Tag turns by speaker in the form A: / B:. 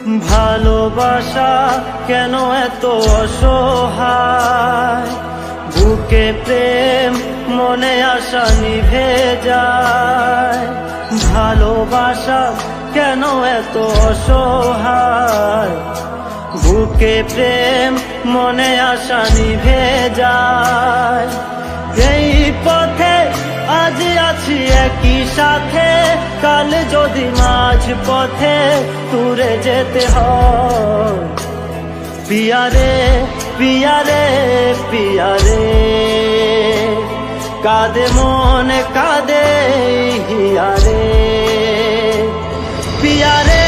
A: ভালোবাসা কেন এত অসহায়, বুকে প্রেম মনে আশা নিভে যায়। ভালোবাসা কেন এত অসহায়, বুকে প্রেম মনে আশা নিভে যায়। এই পথে আজ আছি একই সাথে, কাল যদি মাঝ পথে দূরে যেতে হয়। পিয়ারে পিয়ারে পিয়ারে, কাঁদে মন কাঁদে হিয়ারে। পিয়ারে